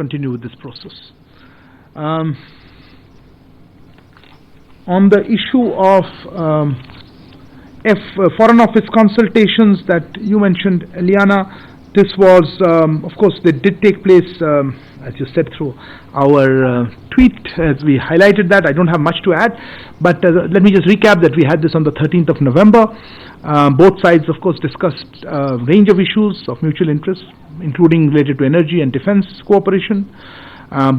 continue with this process. On the issue of Foreign Office consultations that you mentioned, Eliana, this was, of course, they did take place, as you said, through our tweet, as we highlighted that. I don't have much to add, but let me just recap that we had this on the 13th of November. Both sides, of course, discussed a range of issues of mutual interest, including related to energy and defense cooperation.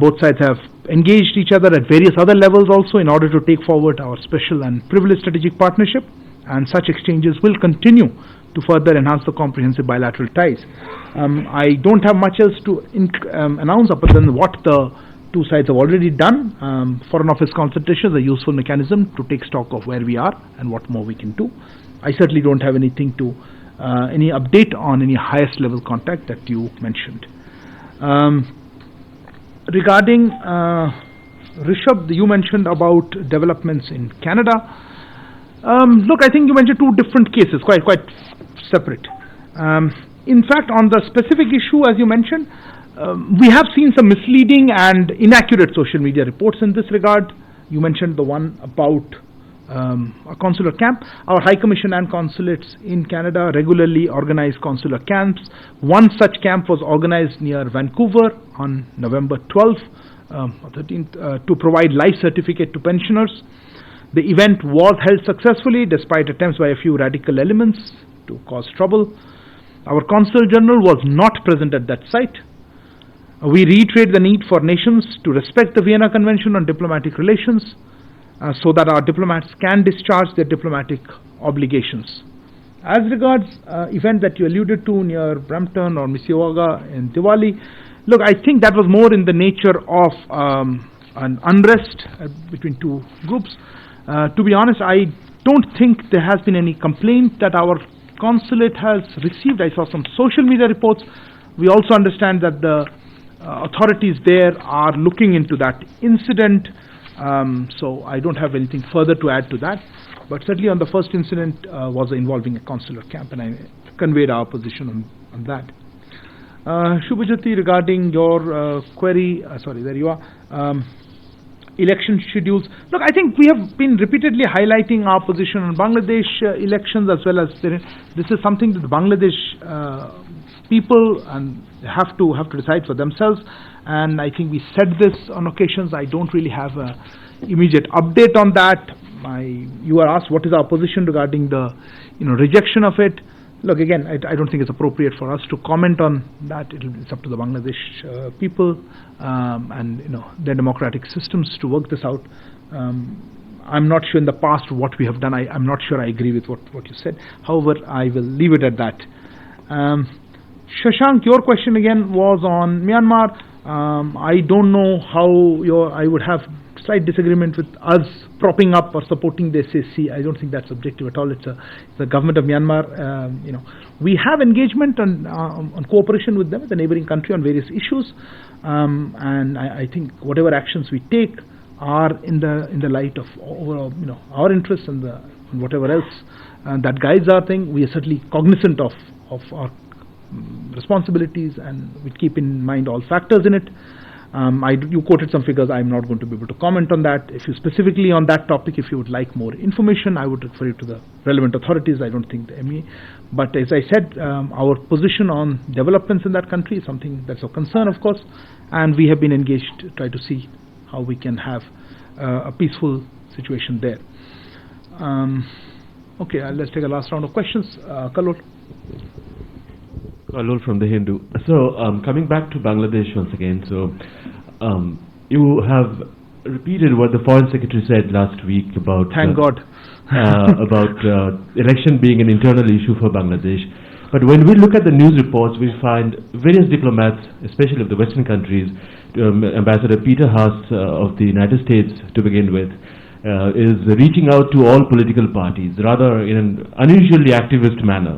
Both sides have engaged each other at various other levels also in order to take forward our special and privileged strategic partnership, and such exchanges will continue to further enhance the comprehensive bilateral ties. I don't have much else to announce other than what the two sides have already done. Foreign Office consultation is a useful mechanism to take stock of where we are and what more we can do. I certainly don't have anything to, any update on any highest level contact that you mentioned. Regarding Rishabh, you mentioned about developments in Canada. Look, I think you mentioned two different cases, quite separate. In fact, on the specific issue, as you mentioned, we have seen some misleading and inaccurate social media reports in this regard. You mentioned the one about a consular camp. Our High Commission and consulates in Canada regularly organize consular camps. One such camp was organized near Vancouver on November 12th or 13th to provide life certificate to pensioners. The event was held successfully despite attempts by a few radical elements to cause trouble. Our Consul General was not present at that site. We reiterate the need for nations to respect the Vienna Convention on Diplomatic Relations so that our diplomats can discharge their diplomatic obligations. As regards event that you alluded to near Brampton or Mississauga in Diwali, look, I think that was more in the nature of an unrest between two groups. To be honest, I don't think there has been any complaint that our consulate has received. I saw some social media reports. We also understand that the authorities there are looking into that incident, so I don't have anything further to add to that. But certainly on the first incident was involving a consular camp, and I conveyed our position on that. Shubhajyoti, regarding your query, there you are. Election schedules. Look, I think we have been repeatedly highlighting our position on Bangladesh elections, as well as this is something that the Bangladesh people and have to decide for themselves. And I think we said this on occasions. I don't really have an immediate update on that. You were asked what is our position regarding the rejection of it. Look, again, I don't think it's appropriate for us to comment on that. It's up to the Bangladesh people and their democratic systems to work this out. I'm not sure in the past what we have done. I'm not sure I agree with what you said. However, I will leave it at that. Shashank, your question again was on Myanmar. I don't know how I would have slight disagreement with us propping up or supporting the SAC. I don't think that's objective at all. It's the government of Myanmar. We have engagement on cooperation with them, the neighboring country, on various issues, and I think whatever actions we take are in the light of overall, our interests and whatever else that guides our thing. We are certainly cognizant of our responsibilities, and we keep in mind all factors in it. You quoted some figures. I'm not going to be able to comment on that. If you specifically on that topic, if you would like more information, I would refer you to the relevant authorities. I don't think the ME. But as I said, our position on developments in that country is something that's of concern, of course, and we have been engaged to try to see how we can have a peaceful situation there. Okay, let's take a last round of questions. Kalol. Kalol from The Hindu. So, coming back to Bangladesh once again, so you have repeated what the Foreign Secretary said last week about thank God about election being an internal issue for Bangladesh. But when we look at the news reports, we find various diplomats, especially of the Western countries, Ambassador Peter Haas of the United States to begin with, is reaching out to all political parties, rather in an unusually activist manner.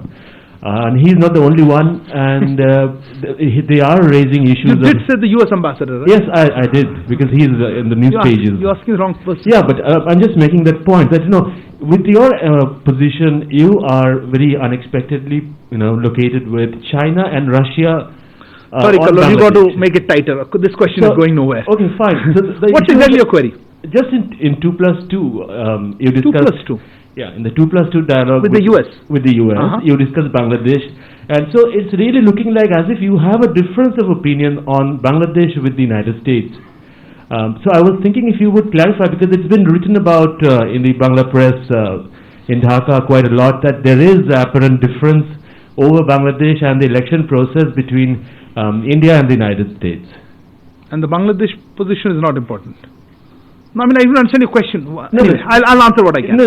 And he's not the only one, and they are raising issues. You did say the U.S. ambassador, right? Yes, I did, because he's in the news pages. You're asking the wrong person. Yeah, but I'm just making that point that, with your position, you are very unexpectedly, located with China and Russia Sorry, on Kallol, you got to Bangladesh. make it tighter. This question So- is going nowhere. Okay, fine. So the What's issue exactly is- your query? Just in 2+2, you 2 discussed... plus 2. Yeah, in the 2+2 dialogue With the US. With the US, Uh-huh. you discussed Bangladesh, and so it's really looking like as if you have a difference of opinion on Bangladesh with the United States. So I was thinking if you would clarify, because it's been written about in the Bangla press in Dhaka quite a lot, that there is apparent difference over Bangladesh and the election process between India and the United States. And the Bangladesh position is not important. No, I mean, I don't understand your question. No, Anyway, no. I'll answer what I can.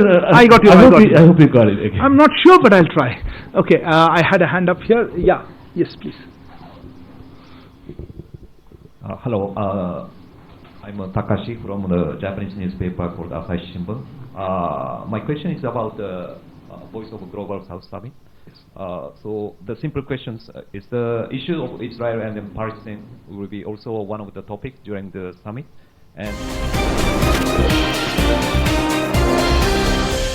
I got you. I I hope got you, you. I hope you got it. Okay. I'm not sure, but I'll try. Okay, I had a hand up here. Yeah. Yes, please. Hello, I'm Takashi from the Japanese newspaper called Asahi Shimbun. My question is about the Voice of Global South Summit. So the simple question is the issue of Israel and Palestine will be also one of the topics during the summit. And